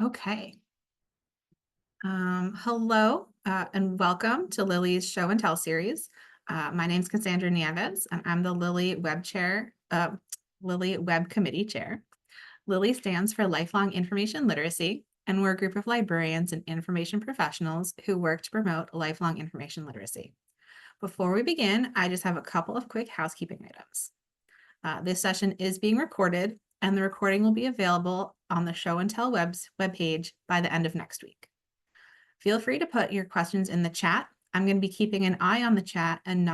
Okay. Hello, and welcome to Lily's Show and Tell series. My name is Cassandra Nieves, and I'm the Lilly Web Committee Chair. Lilly stands for Lifelong Information Literacy, and we're a group of librarians and information professionals who work to promote lifelong information literacy. Before we begin, I just have a couple of quick housekeeping items. This session is being recorded, and the recording will be available on the Show and Tell webpage by the end of next week. Feel free to put your questions in the chat. I'm going to be keeping an eye on the chat and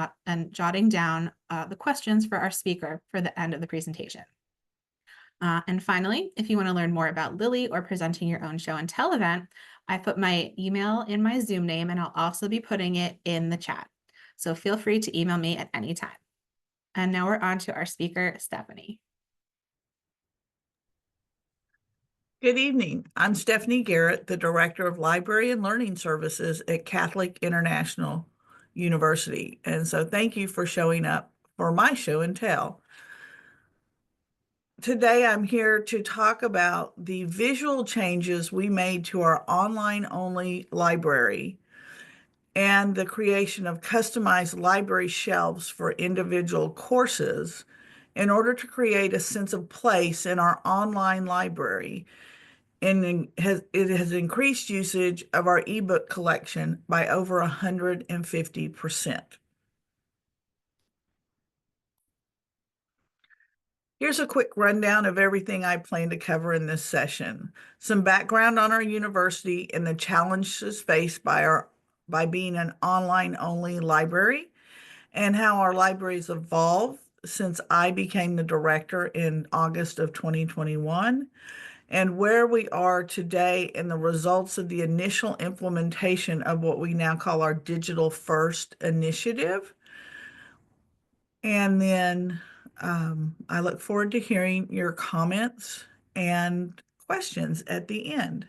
jotting down the questions for our speaker for the end of the presentation. And finally, if you want to learn more about Lily or presenting your own show and tell event, I put my email in my Zoom name, and I'll also be putting it in the chat. So feel free to email me at any time. And now we're on to our speaker, Stephanie. Good evening. I'm Stephanie Garrett, the Director of Library and Learning Services at Catholic International University. And so thank you for showing up for my show and tell. Today, I'm here to talk about the visual changes we made to our online-only library and the creation of customized library shelves for individual courses in order to create a sense of place in our online library. And it has increased usage of our ebook collection by over 150%. Here's a quick rundown of everything I plan to cover in this session. Some background on our university and the challenges faced by being an online-only library, and how our libraries evolved since I became the director in August of 2021. And where we are today and the results of the initial implementation of what we now call our Digital First initiative. And then I look forward to hearing your comments and questions at the end.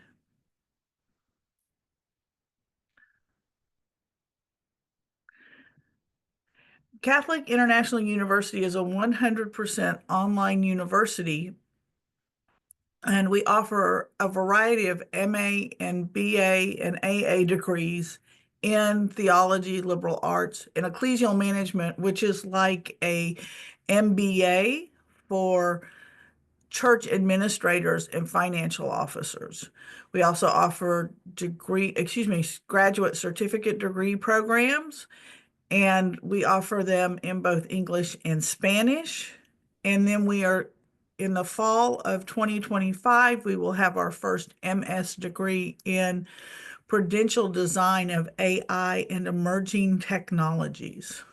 Catholic International University is a 100% online university, and we offer a variety of MA and BA and AA degrees in theology, liberal arts, and ecclesial management, which is like a MBA for church administrators and financial officers. We also offer graduate certificate degree programs, and we offer them in both English and Spanish. And then we are in the fall of 2025, we will have our first MS degree in prudential design of AI and emerging technologies.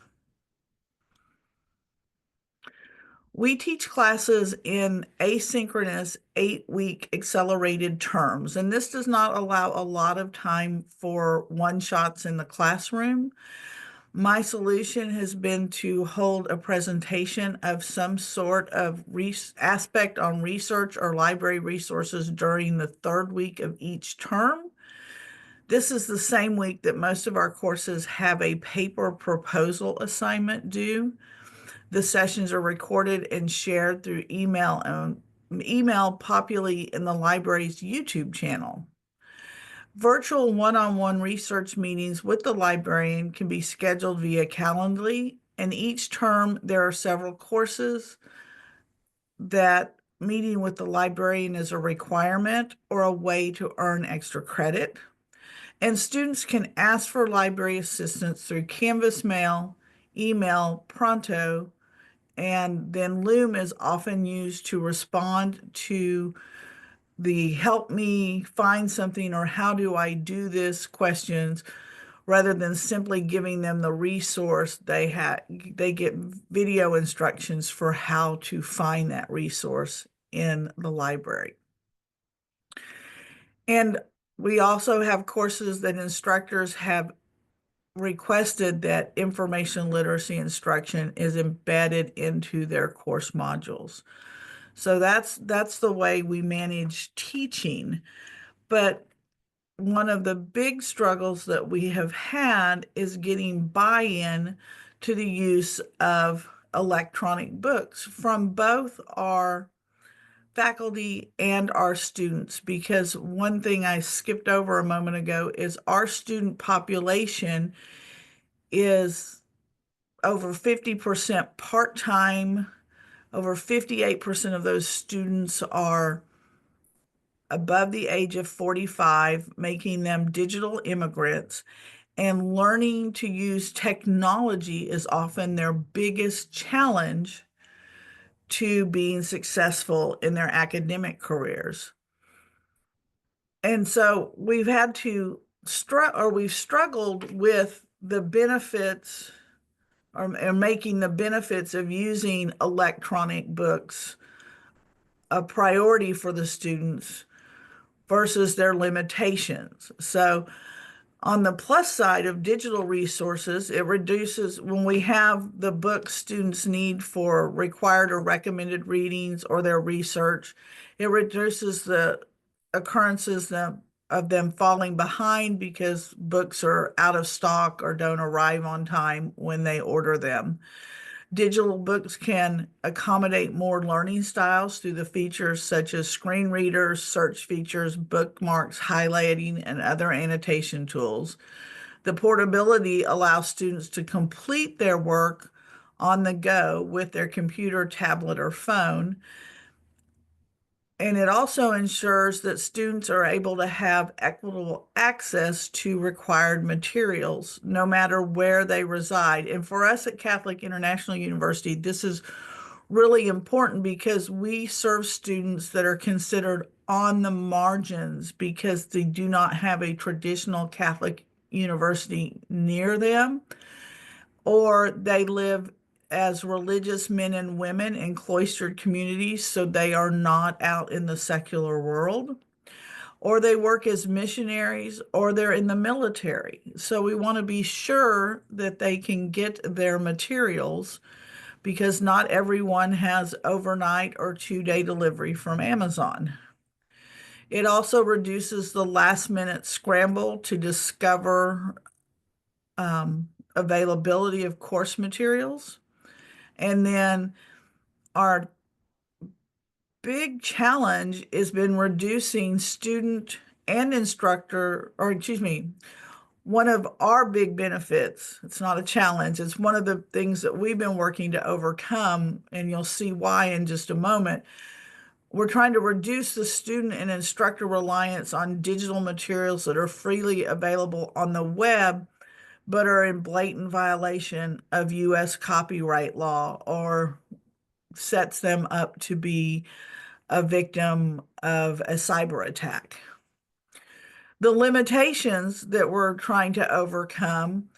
We teach classes in asynchronous 8-week accelerated terms, and this does not allow a lot of time for one-shots in the classroom. My solution has been to hold a presentation of some sort of aspect on research or library resources during the 3rd week of each term. This is the same week that most of our courses have a paper proposal assignment due. The sessions are recorded and shared through email popularly in the library's YouTube channel. Virtual one-on-one research meetings with the librarian can be scheduled via Calendly, and each term there are several courses that meeting with the librarian is a requirement or a way to earn extra credit. And students can ask for library assistance through Canvas Mail, email, Pronto, and then Loom is often used to respond to the help me find something or how do I do this questions, rather than simply giving them the resource. They get video instructions for how to find that resource in the library. And we also have courses that instructors have requested that information literacy instruction is embedded into their course modules. So that's the way we manage teaching. But one of the big struggles that we have had is getting buy-in to the use of electronic books from both our faculty and our students, because one thing I skipped over a moment ago is our student population is over 50% part-time. Over 58% of those students are above the age of 45, making them digital immigrants. And learning to use technology is often their biggest challenge to being successful in their academic careers. And so we've had to we've struggled with the benefits or making the benefits of using electronic books a priority for the students versus their limitations. So on the plus side of digital resources, it reduces when we have the books students need for required or recommended readings or their research, it reduces the occurrences of them falling behind because books are out of stock or don't arrive on time when they order them. Digital books can accommodate more learning styles through the features such as screen readers, search features, bookmarks, highlighting, and other annotation tools. The portability allows students to complete their work on the go with their computer, tablet, or phone. And it also ensures that students are able to have equitable access to required materials, no matter where they reside. And for us at Catholic International University, this is really important because we serve students that are considered on the margins because they do not have a traditional Catholic university near them, or they live as religious men and women in cloistered communities, so they are not out in the secular world, or they work as missionaries, or they're in the military. So we want to be sure that they can get their materials because not everyone has overnight or 2-day delivery from Amazon. It also reduces the last minute scramble to discover availability of course materials. And then our big challenge has been reducing student and instructor, or excuse me, one of our big benefits, it's not a challenge, it's one of the things that we've been working to overcome, and you'll see why in just a moment. We're trying to reduce the student and instructor reliance on digital materials that are freely available on the web, but are in blatant violation of US copyright law or sets them up to be a victim of a cyber attack. The limitations that we're trying to overcome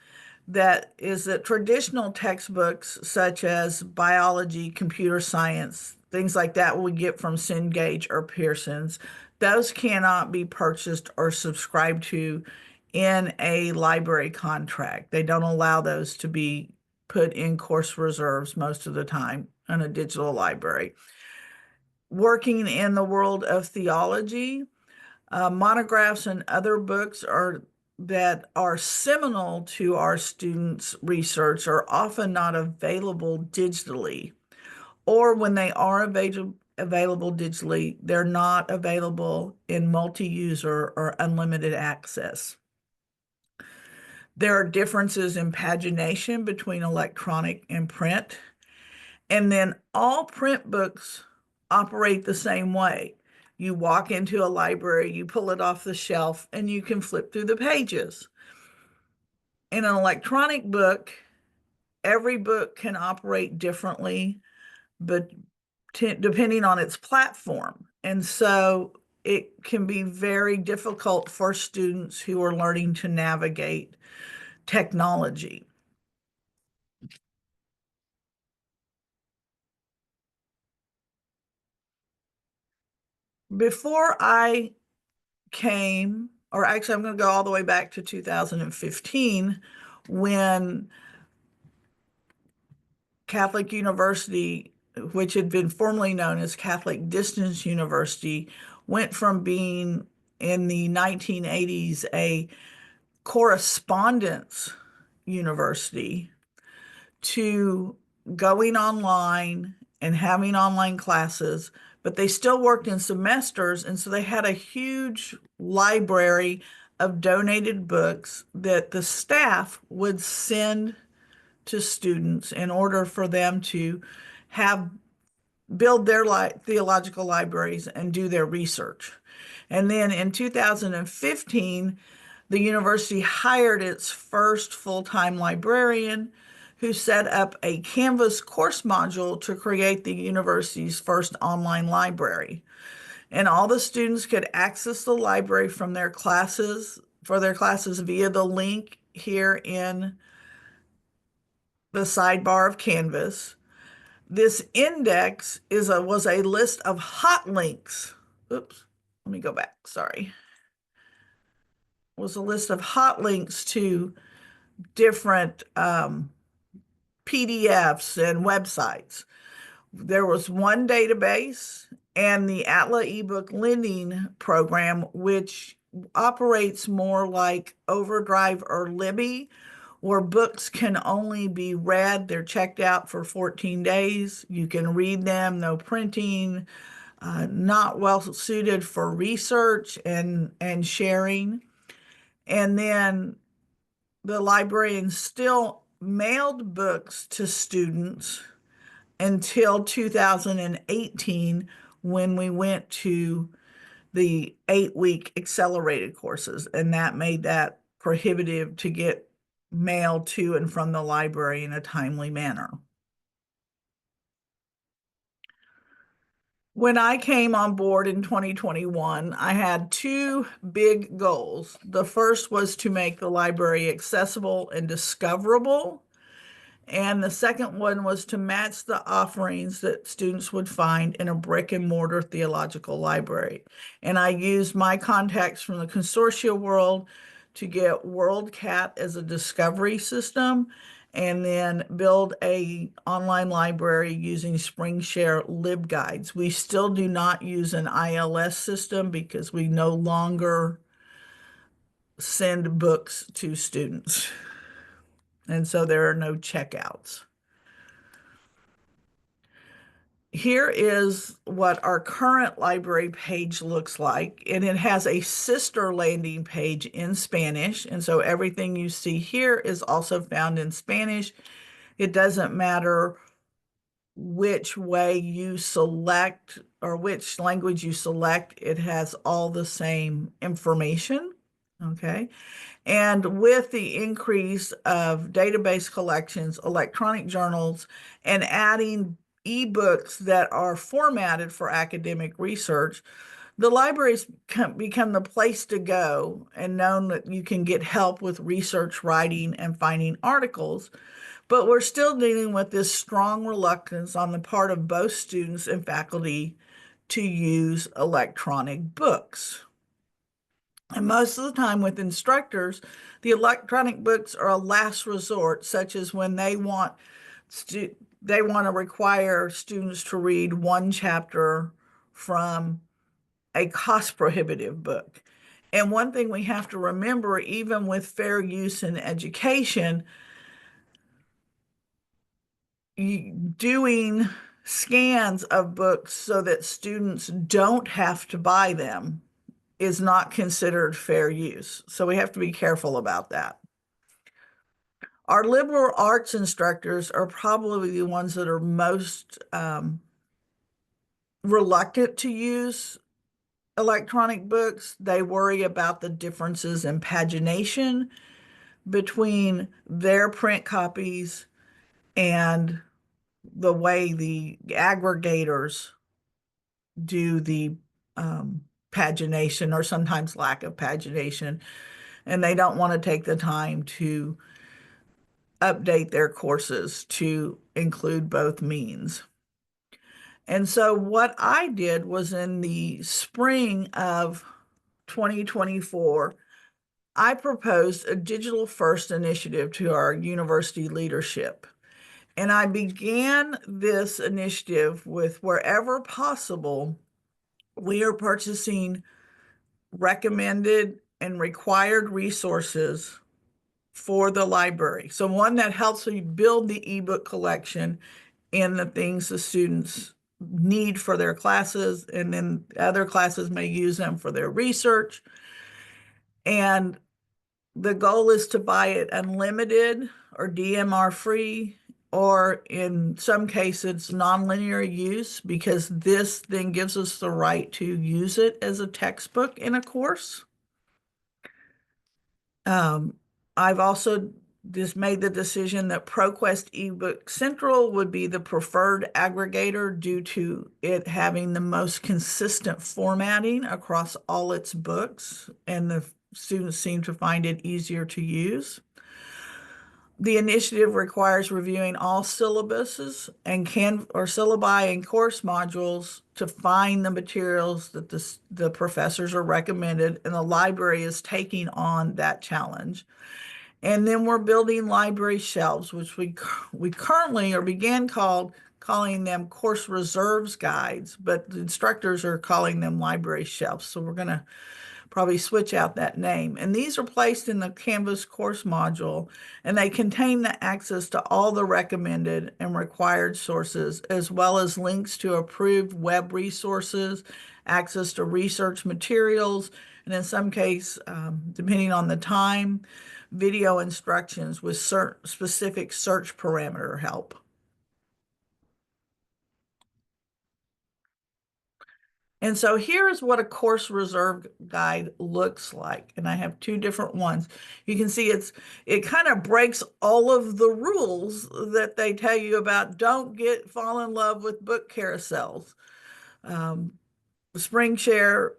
that is that traditional textbooks such as biology, computer science, things like that we get from Cengage or Pearson's, those cannot be purchased or subscribed to in a library contract. They don't allow those to be put in course reserves most of the time in a digital library. Working in the world of theology, monographs and other books that are seminal to our students' research are often not available digitally, or when they are available digitally, they're not available in multi-user or unlimited access. There are differences in pagination between electronic and print, and then all print books operate the same way. You walk into a library, you pull it off the shelf, and you can flip through the pages. In an electronic book, every book can operate differently, but depending on its platform. And so it can be very difficult for students who are learning to navigate technology. Before I came, or actually, I'm going to go all the way back to 2015 when Catholic University, which had been formerly known as Catholic Distance University, went from being in the 1980s a correspondence university to going online and having online classes but they still worked in semesters. And so they had a huge library of donated books that the staff would send to students in order for them to have build their theological libraries and do their research. And then in 2015, the university hired its first full-time librarian who set up a Canvas course module to create the university's first online library. And all the students could access the library from their classes, for their classes via the link here in the sidebar of Canvas. This index was a list of hot links. Oops, let me go back, sorry. Was a list of hot links to different PDFs and websites. There was one database and the Atla ebook lending program, which operates more like Overdrive or Libby, where books can only be read. They're checked out for 14 days. You can read them, no printing, not well suited for research and sharing. And then the librarians still mailed books to students until 2018 when we went to the 8-week accelerated courses, and that made that prohibitive to get mail to and from the library in a timely manner. When I came on board in 2021, I had two big goals. The first was to make the library accessible and discoverable. And the second one was to match the offerings that students would find in a brick and mortar theological library. And I used my contacts from the consortia world to get WorldCat as a discovery system, and then build a online library using SpringShare LibGuides. We still do not use an ILS system because we no longer send books to students. And so there are no checkouts. Here is what our current library page looks like, and it has a sister landing page in Spanish. And so everything you see here is also found in Spanish. It doesn't matter which way you select or which language you select, it has all the same information, okay? And with the increase of database collections, electronic journals, and adding ebooks that are formatted for academic research, the libraries become the place to go and known that you can get help with research writing and finding articles. But we're still dealing with this strong reluctance on the part of both students and faculty to use electronic books. And most of the time with instructors, the electronic books are a last resort, such as when they want to require students to read one chapter from a cost-prohibitive book. And one thing we have to remember, even with fair use in education, doing scans of books so that students don't have to buy them is not considered fair use. So we have to be careful about that. Our liberal arts instructors are probably the ones that are most reluctant to use electronic books. They worry about the differences in pagination between their print copies and the way the aggregators do the pagination, or sometimes lack of pagination, and they don't want to take the time to update their courses to include both means. And so what I did was in the spring of 2024, I proposed a digital first initiative to our university leadership. And I began this initiative with, wherever possible, we are purchasing recommended and required resources for the library. So one that helps you build the ebook collection and the things the students need for their classes, and then other classes may use them for their research. And the goal is to buy it unlimited or DMR free, or in some cases, nonlinear use, because this then gives us the right to use it as a textbook in a course. I've also just made the decision that ProQuest eBook Central would be the preferred aggregator due to it having the most consistent formatting across all its books, and the students seem to find it easier to use. The initiative requires reviewing all syllabuses and syllabi and course modules to find the materials that the professors are recommended, and the library is taking on that challenge. And then we're building library shelves, which we currently began calling them course reserves guides, but the instructors are calling them library shelves. So we're going to probably switch out that name. And these are placed in the Canvas course module, and they contain the access to all the recommended and required sources, as well as links to approved web resources, access to research materials, and in some case, depending on the time, video instructions with specific search parameter help. And so here is what a course reserve guide looks like. And I have two different ones. You can see it kind of breaks all of the rules that they tell you about. Don't fall in love with book carousels. SpringShare,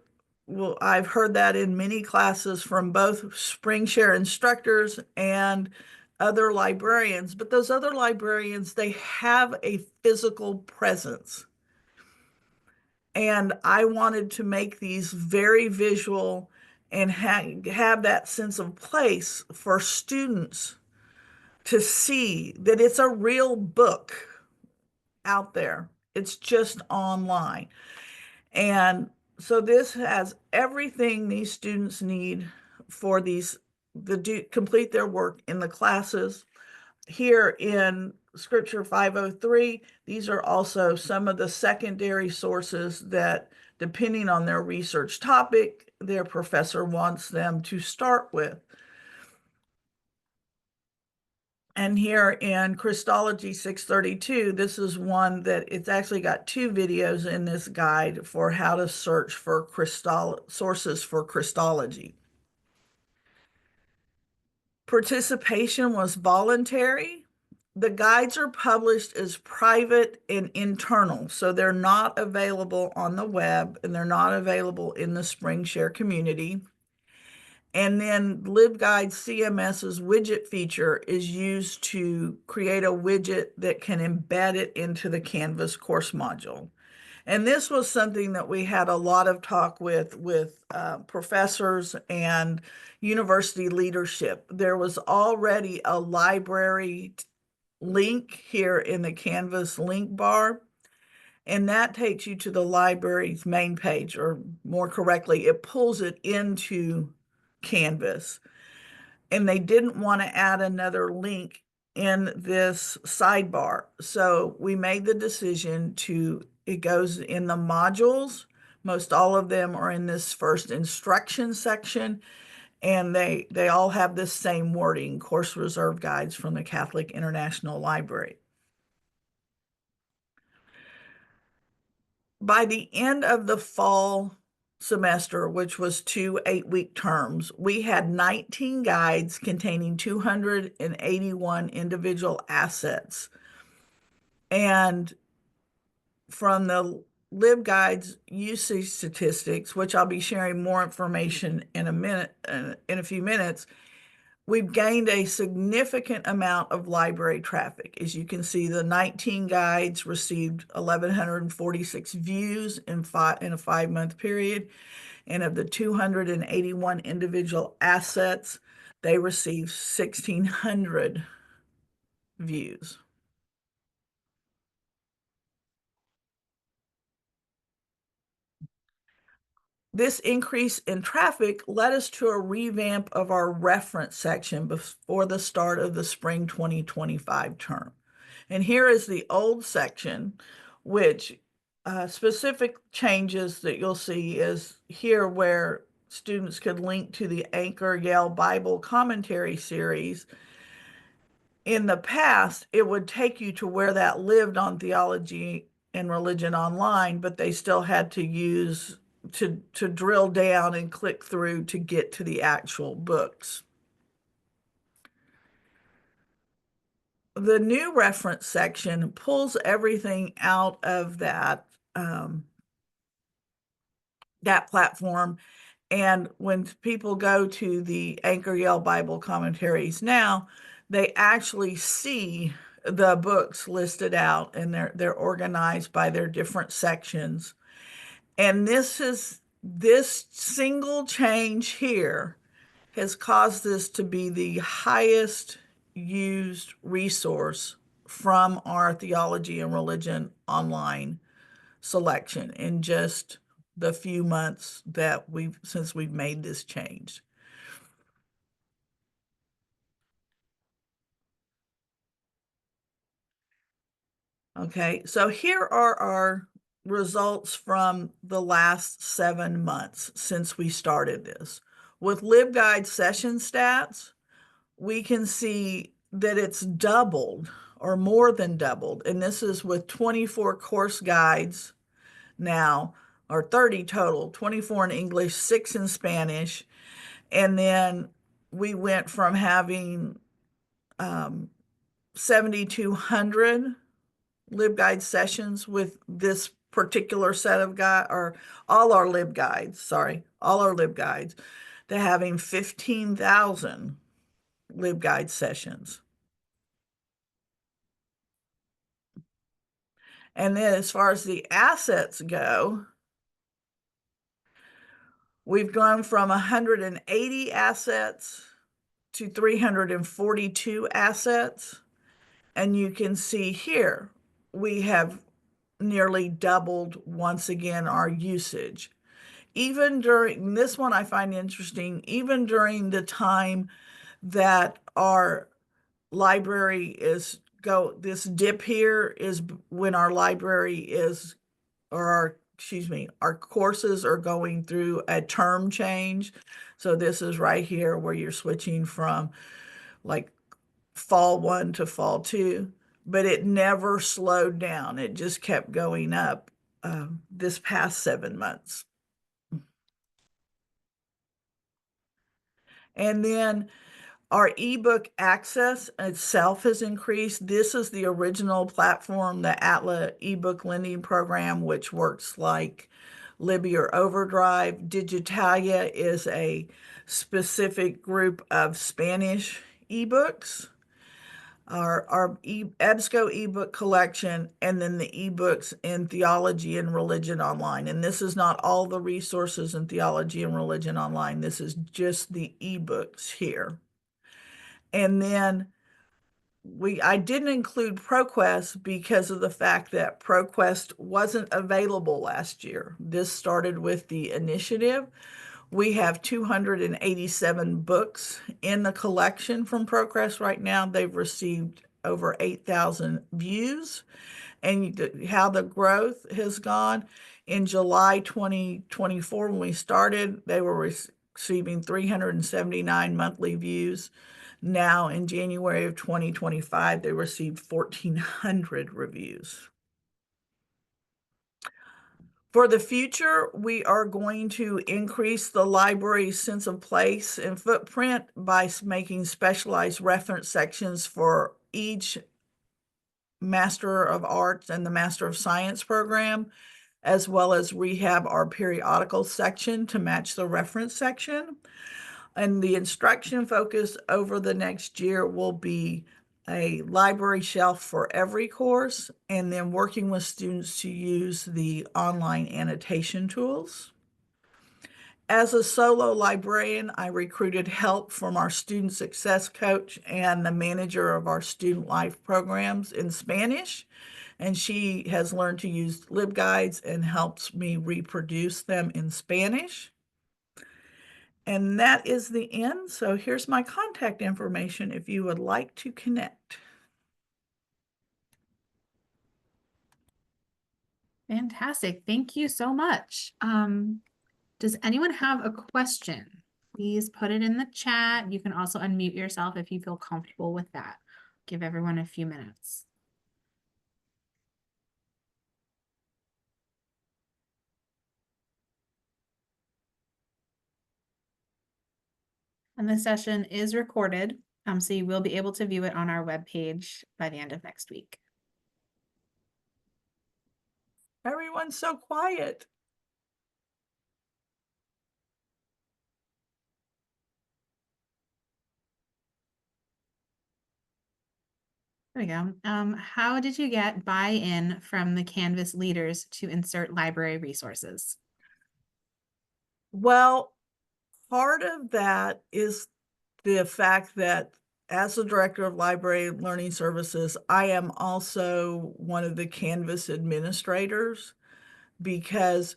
well, I've heard that in many classes from both SpringShare instructors and other librarians, but those other librarians, they have a physical presence. And I wanted to make these very visual and have that sense of place for students to see that it's a real book out there. It's just online. And so this has everything these students need for complete their work in the classes. Here in Scripture 503, these are also some of the secondary sources that, depending on their research topic, their professor wants them to start with. And here in Christology 632, this is one that it's actually got two videos in this guide for how to search for sources for Christology. Participation was voluntary. The guides are published as private and internal, so they're not available on the web and they're not available in the SpringShare community. And then LibGuides CMS's widget feature is used to create a widget that can embed it into the Canvas course module. And this was something that we had a lot of talk with professors and university leadership. There was already a library link here in the Canvas link bar, and that takes you to the library's main page, or more correctly, it pulls it into Canvas. And they didn't want to add another link in this sidebar. So we made the decision it goes in the modules. Most all of them are in this first instruction section, and they all have this same wording, course reserve guides from the Catholic International Library. By the end of the fall semester, which was 2 8-week terms, we had 19 guides containing 281 individual assets. And from the LibGuides usage statistics, which I'll be sharing more information in a few minutes, we've gained a significant amount of library traffic. As you can see, the 19 guides received 1,146 views in a 5-month period. And of the 281 individual assets, they received 1,600 views. This increase in traffic led us to a revamp of our reference section before the start of the spring 2025 term. And here is the old section, which specific changes that you'll see is here where students could link to the Anchor Yale Bible Commentary series. In the past, it would take you to where that lived on Theology and Religion Online, but they still had to use to drill down and click through to get to the actual books. The new reference section pulls everything out of that that platform. And when people go to the Anchor Yale Bible commentaries now, they actually see the books listed out, and they're organized by their different sections. And this single change here has caused this to be the highest used resource from our Theology and Religion Online selection in just the few months that since we've made this change. Okay, so here are our results from the last 7 months since we started this. With LibGuides session stats, we can see that it's doubled or more than doubled. And this is with 24 course guides now, or 30 total, 24 in English, 6 in Spanish. And then we went from having 7,200 LibGuide sessions with this particular set of guide, or all our LibGuides, to having 15,000 LibGuide sessions. And then as far as the assets go, we've gone from 180 assets to 342 assets. And you can see here, we have nearly doubled once again our usage. Even during this one, I find interesting, even during the time that our library this dip here is when our library is, or our courses are going through a term change. So this is right here where you're switching from like fall 1 to fall 2, but it never slowed down. It just kept going up this past 7 months. And then our ebook access itself has increased. This is the original platform, the ATLA ebook lending program, which works like Libby or Overdrive. Digitalia is a specific group of Spanish ebooks. Our EBSCO ebook collection, and then the ebooks in Theology and Religion Online. And this is not all the resources in Theology and Religion Online. This is just the ebooks here. And then I didn't include ProQuest because of the fact that ProQuest wasn't available last year. This started with the initiative. We have 287 books in the collection from ProQuest right now. They've received over 8,000 views. And how the growth has gone. In July 2024, when we started, they were receiving 379 monthly views. Now in January of 2025, they received 1,400 reviews. For the future, we are going to increase the library's sense of place and footprint by making specialized reference sections for each Master of Arts and the Master of Science program, as well as rehab our periodical section to match the reference section. And the instruction focus over the next year will be a library shelf for every course, and then working with students to use the online annotation tools. As a solo librarian, I recruited help from our student success coach and the manager of our student life programs in Spanish, and she has learned to use LibGuides and helps me reproduce them in Spanish. And that is the end. So here's my contact information if you would like to connect. Fantastic. Thank you so much. Does anyone have a question? Please put it in the chat. You can also unmute yourself if you feel comfortable with that. Give everyone a few minutes. And this session is recorded, so you will be able to view it on our webpage by the end of next week. Everyone's so quiet. There we go. How did you get buy-in from the Canvas leaders to insert library resources? Well, part of that is the fact that as the Director of Library and Learning Services, I am also one of the Canvas administrators because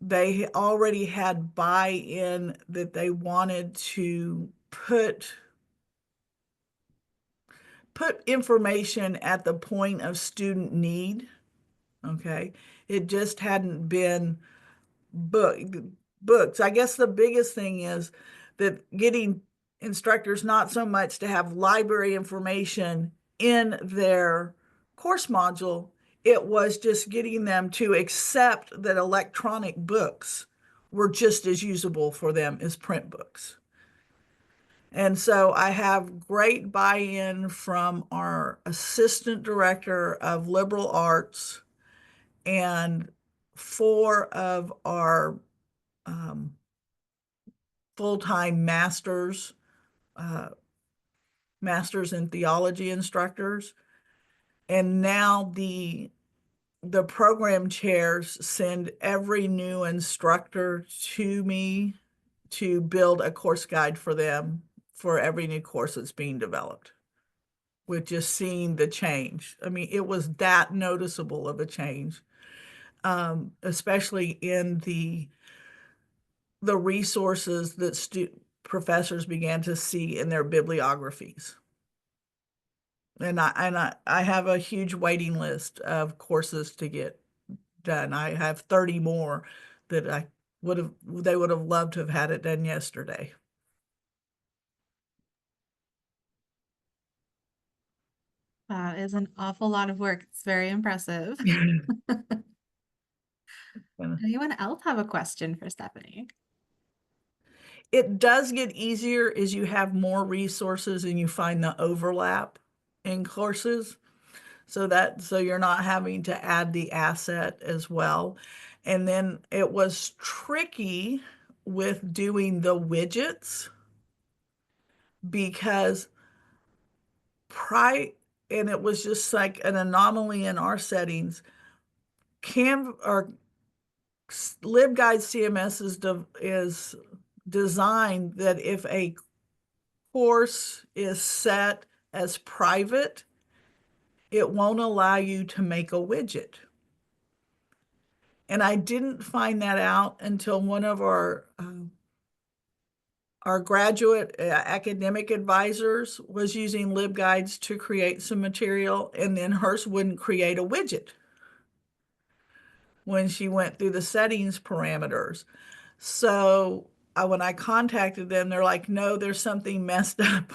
they already had buy-in that they wanted to put information at the point of student need. Okay. It just hadn't been books. I guess the biggest thing is that getting instructors not so much to have library information in their course module, it was just getting them to accept that electronic books were just as usable for them as print books. And so I have great buy-in from our assistant director of liberal arts and 4 of our full-time uh, masters in theology instructors. And now the program chairs send every new instructor to me to build a course guide for them for every new course that's being developed, with just seeing the change. I mean, it was that noticeable of a change, especially in the resources that professors began to see in their bibliographies. And I have a huge waiting list of courses to get done. I have 30 more that they would have loved to have had it done yesterday. That is an awful lot of work. It's very impressive. Anyone else have a question for Stephanie? It does get easier as you have more resources and you find the overlap in courses. So you're not having to add the asset as well. And then it was tricky with doing the widgets because and it was just like an anomaly in our settings. Or LibGuides CMS is designed that if a course is set as private, it won't allow you to make a widget. And I didn't find that out until one of our graduate academic advisors was using LibGuides to create some material, and then hers wouldn't create a widget when she went through the settings parameters. So when I contacted them, they're like, no, there's something messed up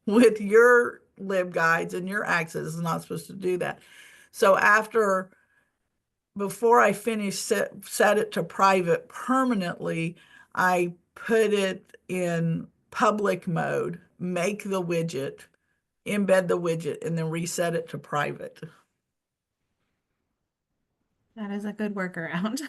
with your LibGuides and your access is not supposed to do that. So before I finished set it to private permanently, I put it in public mode, make the widget, embed the widget, and then reset it to private. That is a good workaround.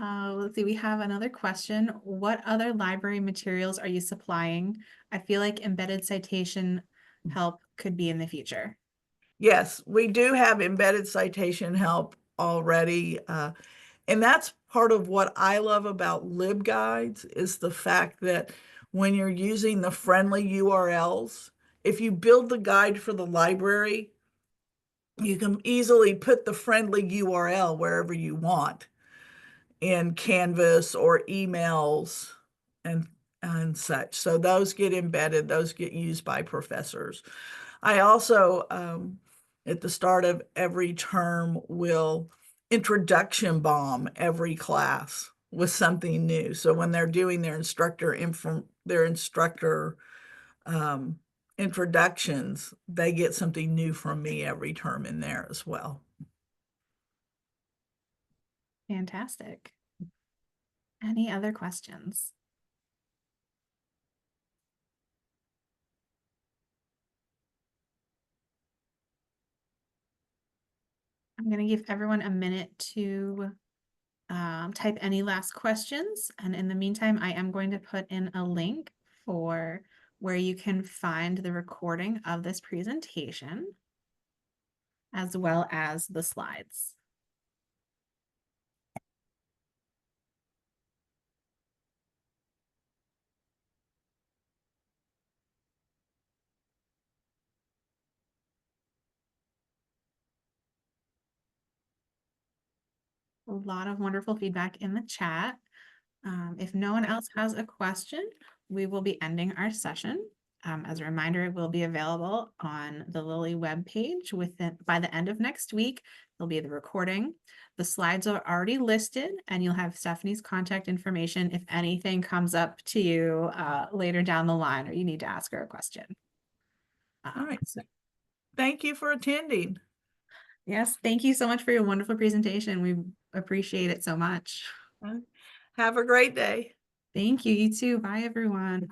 Let's see, we have another question. What other library materials are you supplying? I feel like embedded citation help could be in the future. Yes, we do have embedded citation help already. And that's part of what I love about LibGuides is the fact that when you're using the friendly URLs, if you build the guide for the library, you can easily put the friendly URL wherever you want in Canvas or emails and such. So those get embedded, those get used by professors. I also at the start of every term will introduction bomb every class with something new. So when they're doing their instructor introductions, they get something new from me every term in there as well. Fantastic. Any other questions? I'm going to give everyone a minute to type any last questions. And in the meantime, I am going to put in a link for where you can find the recording of this presentation, as well as the slides. A lot of wonderful feedback in the chat. If no one else has a question, we will be ending our session. As a reminder, it will be available on the Lilly webpage by the end of next week. There'll be the recording. The slides are already listed, and you'll have Stephanie's contact information if anything comes up to you later down the line or you need to ask her a question. All right. Thank you for attending. Yes, thank you so much for your wonderful presentation. We appreciate it so much. Have a great day. Thank you. You too. Bye, everyone.